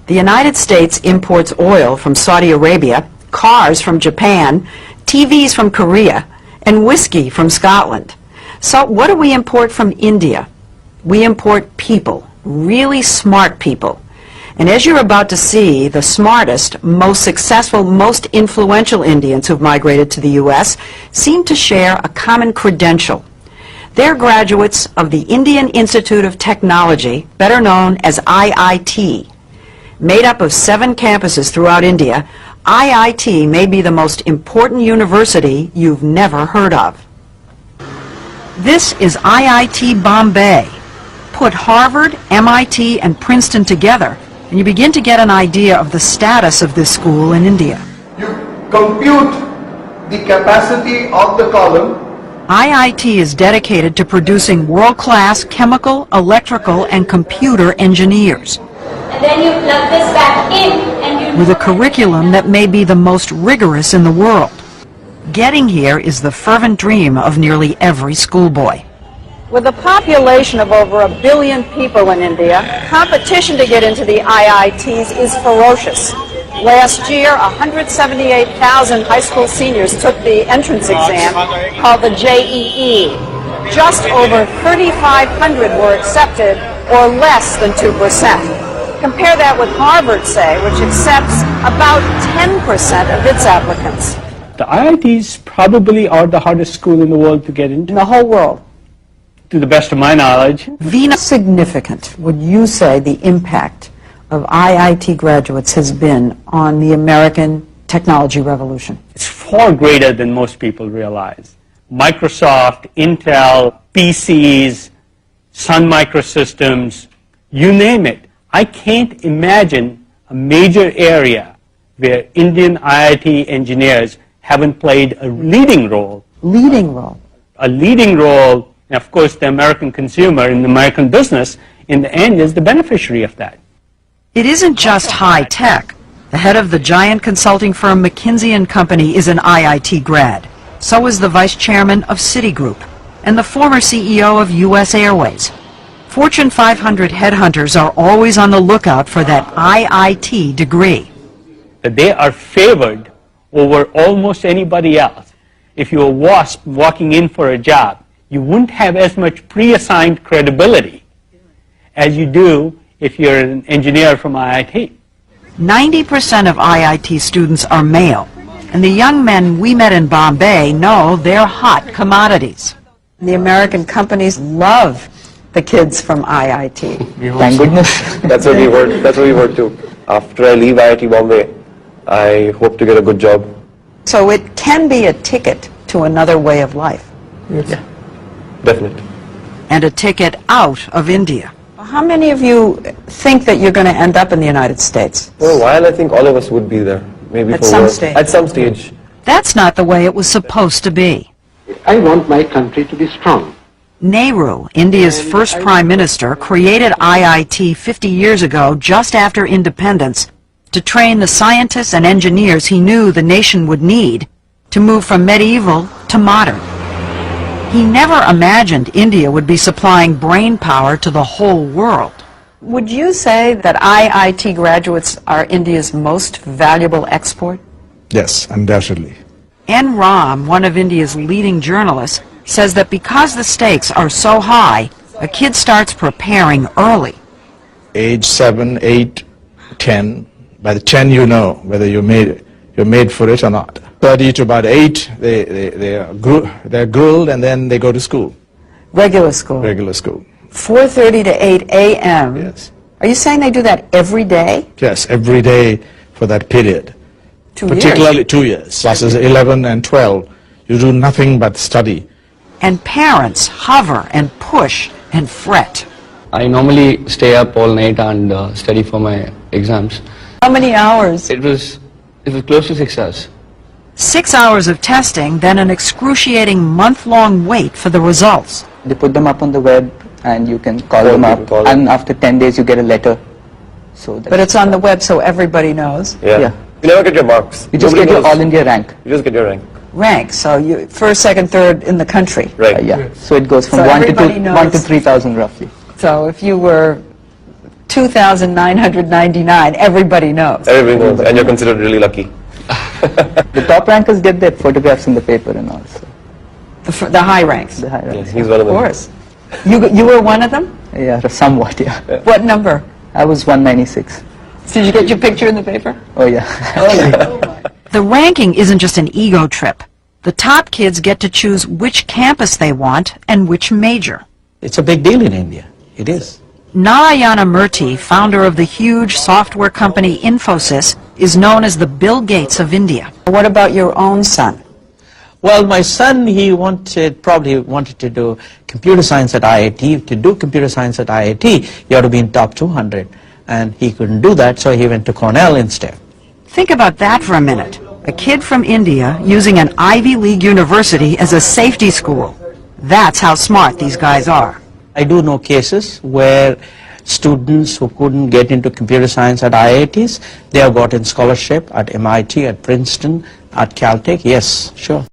The United States imports oil from Saudi Arabia, cars from Japan, TVs from Korea, and whiskey from Scotland. So what do we import from India? We import people, really smart people. And as you're about to see, the smartest, most successful, most influential Indians who've migrated to the U.S. seem to share a common credential. They're graduates of the Indian Institute of Technology, better known as IIT. Made up of 7 campuses throughout India, IIT may be the most important university you've never heard of. This is IIT Bombay. Put Harvard, MIT, and Princeton together, and you begin to get an idea of the status of this school in India. You compute the capacity of the column. IIT is dedicated to producing world-class chemical, electrical, and computer engineers. And then you plug this back in and you... With a curriculum that may be the most rigorous in the world. Getting here is the fervent dream of nearly every schoolboy. With a population of over 1 billion people in India, competition to get into the IITs is ferocious. Last year, 178,000 high school seniors took the entrance exam called the JEE. Just over 3,500 were accepted, or less than 2%. Compare that with Harvard, say, which accepts about 10% of its applicants. The IITs probably are the hardest school in the world to get into. In the whole world. To the best of my knowledge. Veena, significant would you say the impact of IIT graduates has been on the American technology revolution? It's far greater than most people realize. Microsoft, Intel, PCs, Sun Microsystems, you name it. I can't imagine a major area where Indian IIT engineers haven't played a leading role. Leading role. A leading role, and of course the American consumer and the American business in the end is the beneficiary of that. It isn't just high tech. The head of the giant consulting firm McKinsey & Company is an IIT grad. So is the vice chairman of Citigroup and the former CEO of U.S. Airways. Fortune 500 headhunters are always on the lookout for that IIT degree. They are favored over almost anybody else. If you're a WASP walking in for a job, you wouldn't have as much pre-assigned credibility as you do if you're an engineer from IIT. 90% of IIT students are male, and the young men we met in Bombay know they're hot commodities. The American companies love the kids from IIT. Thank goodness. That's what we work to. After I leave IIT Bombay, I hope to get a good job. So it can be a ticket to another way of life. Yes. Yeah, definitely. And a ticket out of India. How many of you think that you're going to end up in the United States? For a while, I think all of us would be there. Maybe at for some work. stage. At some stage. That's not the way it was supposed to be. I want my country to be strong. Nehru, India's first prime minister, created IIT 50 years ago, just after independence, to train the scientists and engineers he knew the nation would need to move from medieval to modern. He never imagined India would be supplying brain power to the whole world. Would you say that IIT graduates are India's most valuable export? Yes, undoubtedly. N. Ram, one of India's leading journalists, says that because the stakes are so high, a kid starts preparing early. Age 7, 8, 10. By the 10 you know whether you're made for it or not. 30 to about 8, they're grilled and then they go to school. Regular school? Regular school. 4:30 to 8 a.m.? Yes. Are you saying they do that every day? Yes, every day for that period. 2 Particularly years? 2 years. Classes 11 and 12. You do nothing but study. And parents hover and push and fret. I normally stay up all night and study for my exams. How many hours? It was close to 6 hours. 6 hours of testing, then an excruciating month-long wait for the results. They put them up on the web and you can call them up, and after 10 days you get a letter. So but it's on the web so everybody knows? Yeah. You never get your marks. You just get your All India rank. You just get your rank. Rank, so you first, second, third in the country. Right. Yeah. So it goes from So 1 everybody to 3,000 roughly. So if you were 2,999. Everybody knows. Everybody knows, and you're considered really lucky. The top rankers get their photographs in the paper and all. So The high ranks. the high Yes, ranks. he's one of Of them. course. You were one of them? Yeah, somewhat, yeah. What number? I was 196. Did you get your picture in the paper? Oh, yeah. The ranking isn't just an ego trip. The top kids get to choose which campus they want and which major. It's a big deal in India. It is. Narayana Murthy, founder of the huge software company Infosys, is known as the Bill Gates of India. What about your own son? Well, my son, he probably wanted to do computer science at IIT. To do computer science at IIT, you have to be in top 200. And he couldn't do that, so he went to Cornell instead. Think about that for a minute. A kid from India using an Ivy League university as a safety school. That's how smart these guys are. I do know cases where students who couldn't get into computer science at IITs, they have gotten scholarship at MIT, at Princeton, at Caltech. Yes, sure.